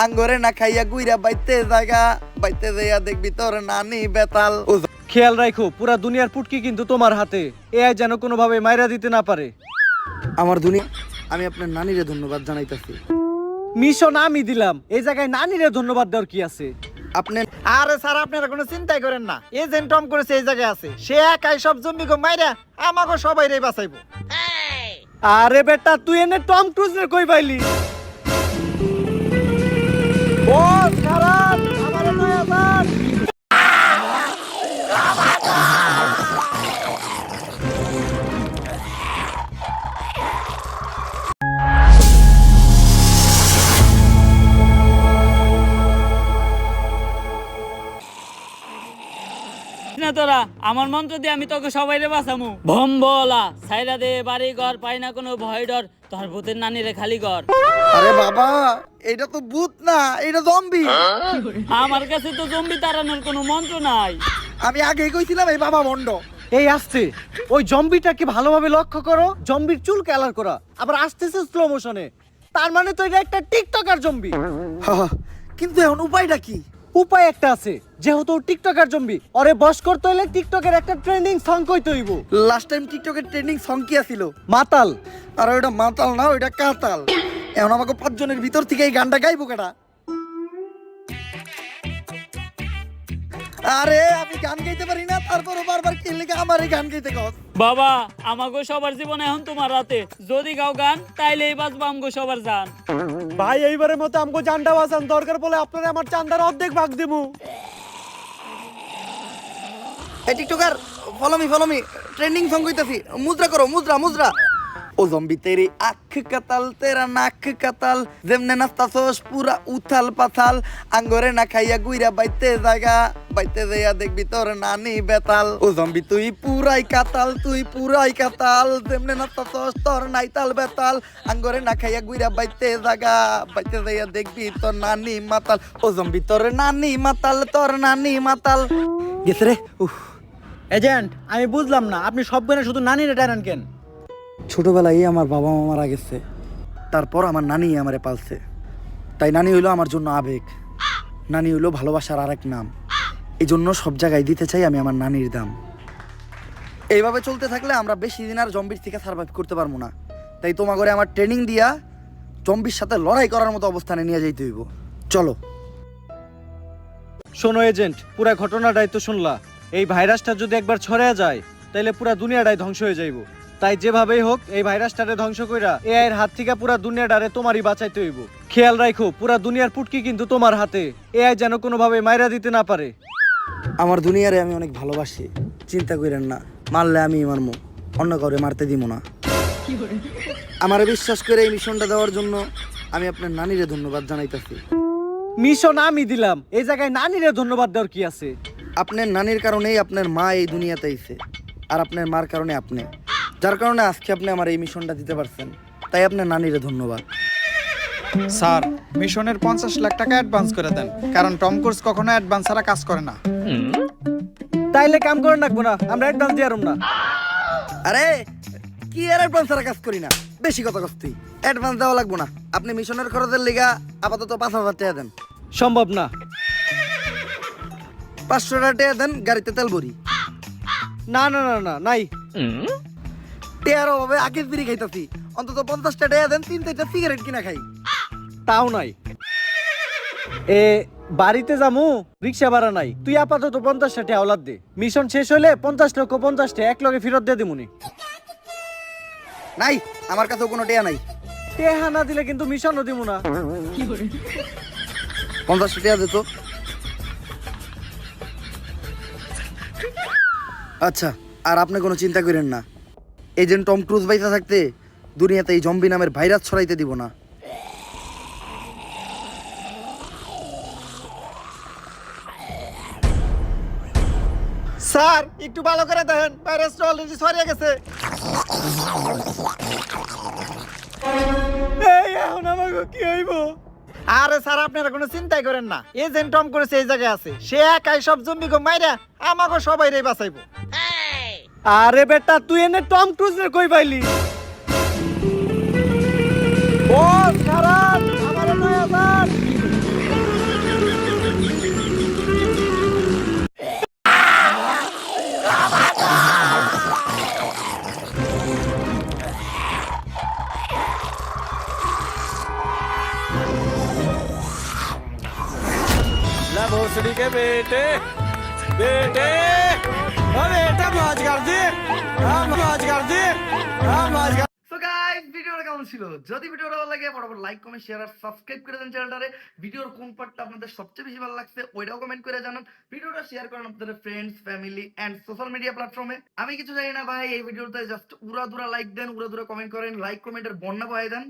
আঙ্গরে না খাইয়া গুইরা বাইতে জায়গা বাইতে যাইয়া দেখবি তোর নানি বেতাল। খেয়াল রাখো পুরা দুনিয়ার পুটকি কিন্তু তোমার হাতে, এআই যেন কোনোভাবে মাইরা দিতে না পারে। আমার দুনিয়া, আমি আপনার নানিরে ধন্যবাদ জানাইতাছি। মিশন আমি দিলাম, এই জায়গায় নানিরে ধন্যবাদ দেওয়ার কি আছে? আপনি আরে স্যার আপনারা কোনো চিন্তাই করেন না, এজেন্ট টম করেছে এই জায়গায় আছে, সে একাই সব জম্বি গো মাইরা আমাকে সবাই রে বাঁচাইবো। আরে বেটা তুই এনে টম ক্রুজ রে কই পাইলি? বস খারাপ আমার নয়া বাস। না তোরা আমার মন্ত্র দিয়ে আমি তোকে সবাইরে বাঁচামু। ভম্বলা সাইরা দে বাড়ি ঘর পাই না কোনো ভয় ডর, তোর ভূতের নানিরে খালি ঘর। আরে বাবা, এটা তো ভূত না, এটা জম্বি। আমার কাছে তো জম্বি তাড়ানোর কোনো মন্ত্র নাই। আমি আগেই কইছিলাম এই বাবা ভন্ড। এই আসছে ওই জম্বিটাকে ভালোভাবে লক্ষ্য করো, জম্বির চুল কালার করা, আবার আসতেছে স্লো মোশনে, তার মানে তো এটা একটা টিকটকার জম্বি। কিন্তু এখন উপায়টা কি? উপায় একটা আছে, যেহেতু টিকটকার জম্বি, ওরে বশ করতে হলে টিকটকের একটা ট্রেন্ডিং সং কইতে হইব। লাস্ট টাইম টিকটকের ট্রেন্ডিং সং কি আছিল? মাতাল। আর ওটা মাতাল না, ওইটা কাতাল। এখন আমাকে 5 জনের ভিতর থেকে এই গানটা গাইবো কেটা? আরে আমি গান গাইতে পারি না, তারপরও বারবার কি লেগে আমার এই গান গাইতে কস? বাবা আমাগো সবার জীবন এখন তোমার হাতে, যদি গাও গান তাইলেই বাঁচবো আমগো সবার জান। ভাই এইবারের মতো আমগো জানটা বাঁচান, দরকার পড়লে আপনারা আমার চান্দার অর্ধেক ভাগ দিমু। এই TikToker follow me trending song কইতাছি, মুদ্রা করো, মুদ্রা মুদ্রা। ও জম্বি তেরি আখ কাতাল তেরা নাক কাতাল, যেমনে নাস্তাছস পুরা উথাল পাথাল, আঙ্গরে না খাইয়া গুইরা বাইতে জায়গা বাইতে যাইয়া দেখবি তোর নানি বেতাল। ও জম্বি তুই পুরাই কাতাল, তুই পুরাই কাতাল, যেমনে নাস্তাছস তোর নাইতাল বেতাল, আঙ্গরে না খাইয়া গুইরা বাইতে জায়গা বাইতে যাইয়া দেখবি তোর নানি মাতাল। ও জম্বি তোর নানি মাতাল, তোর নানি মাতাল। গেছে রে। এজেন্ট আমি বুঝলাম না, আপনি সব গানে শুধু নানিরে টানেন কেন? ছোটবেলায় আমার বাবা মা মারা গেছে, তারপর আমার নানি আমারে পালছে, তাই নানি হইলো আমার জন্য আবেগ, নানি হইলো ভালোবাসার আরেক নাম। এই জন্য সব জায়গায় দিতে চাই আমি আমার নানির দাম। এইভাবে চলতে থাকলে আমরা বেশি দিন আর জম্বির থেকে সার্ভাইভ করতে পারবো না, তাই তোমার ঘরে আমার ট্রেনিং দিয়া জম্বির সাথে লড়াই করার মতো অবস্থানে নিয়ে যাইতে হইব। চলো। শোনো এজেন্ট, পুরা ঘটনাটাই তো শুনলা, এই ভাইরাসটা যদি একবার ছড়ায় যায় তাহলে পুরা দুনিয়াটাই ধ্বংস হয়ে যাইব। তাই যেভাবেই হোক এই ভাইরাসটারে ধ্বংস কইরা এআই এর হাত থেকে পুরা দুনিয়াটারে তোমারই বাঁচাইতে হইব। খেয়াল রাখো পুরা দুনিয়ার পুটকি কিন্তু তোমার হাতে, এআই যেন কোনোভাবে মাইরা দিতে না পারে। আমার দুনিয়ারে আমি অনেক ভালোবাসি, চিন্তা করেন না, মারলে আমি মারমু, অন্য কাউরে মারতে দিব না। আমার বিশ্বাস করে এই মিশনটা দেওয়ার জন্য আমি আপনার নানিরে ধন্যবাদ জানাইতেছি। মিশন আমি দিলাম, এই জায়গায় নানিরে ধন্যবাদ দেওয়ার কি আছে? আপনার নানির কারণেই আপনার মা এই দুনিয়াতে আইছে, আর আপনার মার কারণে আপনি, যার কারণে আজকে আপনি আমার এই মিশনটা দিতে পারছেন, তাই আপনার নানিরে ধন্যবাদ। স্যার মিশনের 50 লাখ টাকা অ্যাডভান্স করে দেন, কারণ টম ক্রুজ কখনো অ্যাডভান্স ছাড়া কাজ করে না। তাইলে কাম করে রাখবো না, আমরা অ্যাডভান্স দিয়ে না। আরে কি আর অ্যাডভান্স ছাড়া কাজ করি না, বেশি কথা কস তুই। অ্যাডভান্স দেওয়া লাগবো না, আপনি মিশনের খরচের লিগা আপাতত 5,000 টাকা দেন। সম্ভব না। 500 টাকা দেন, গাড়িতে তেল ভরি। না না না না নাই। টেয়ার অভাবে আগে বিড়ি খাইতাছি, অন্তত 50 টাকা দেন, 3-4টা সিগারেট কিনা খাই। তাও নাই। এ বাড়িতে যামু, রিক্সা ভাড়া নাই, তুই আপাতত 50 টাকা আওলাদ দে, মিশন শেষ হইলে 50 লক্ষ 50 টাকা এক লগে ফেরত দিয়ে দিমুনি। নাই, আমার কাছেও কোনো টেয়া নাই। টেহা না দিলে কিন্তু মিশনও দিমু না। 50 টাকা দে তো। আচ্ছা, আর আপনি কোনো চিন্তা করেন না, এজেন্ট টম ক্রুজ বাইসা থাকতে দুনিয়াতে এই জম্বি নামের ভাইরাস ছড়াইতে দিব না। স্যার একটু ভালো করে দেখেন, ভাইরাসটা অলরেডি ছড়িয়ে গেছে। এই এখন আমাকে কি হইব? আরে স্যার আপনারা কোনো চিন্তাই করেন না, এজেন্ট টম করেছে এই জায়গায় আছে, সে একাই সব জম্বি গো মাইরা আমাকে সবাই রে বাঁচাইবো। আরে বেটা তুই এনে টম ক্রুজ রে কই পাইলি? বস খারাপ আমার নয়া বাস। मछली के बेटे बेटे ओ बेटा मौज कर दी हाँ मौज कर दी हाँ मौज कर সো গাইস ভিডিওটা কেমন ছিল? যদি ভিডিওটা ভালো লাগে ফটাফট লাইক কমেন্ট শেয়ার আর সাবস্ক্রাইব করে দেন চ্যানেলটারে। ভিডিওর কোন পার্টটা আপনাদের সবচেয়ে বেশি ভালো লাগছে ওইটাও কমেন্ট করে জানান। ভিডিওটা শেয়ার করেন আপনাদের friends family and social media প্ল্যাটফর্মে। আমি কিছু জানি না ভাই, এই ভিডিওতে জাস্ট উড়াধুরা লাইক দেন, উড়াধুরা কমেন্ট করেন, লাইক কমেন্টের বন্যা বহাই দেন।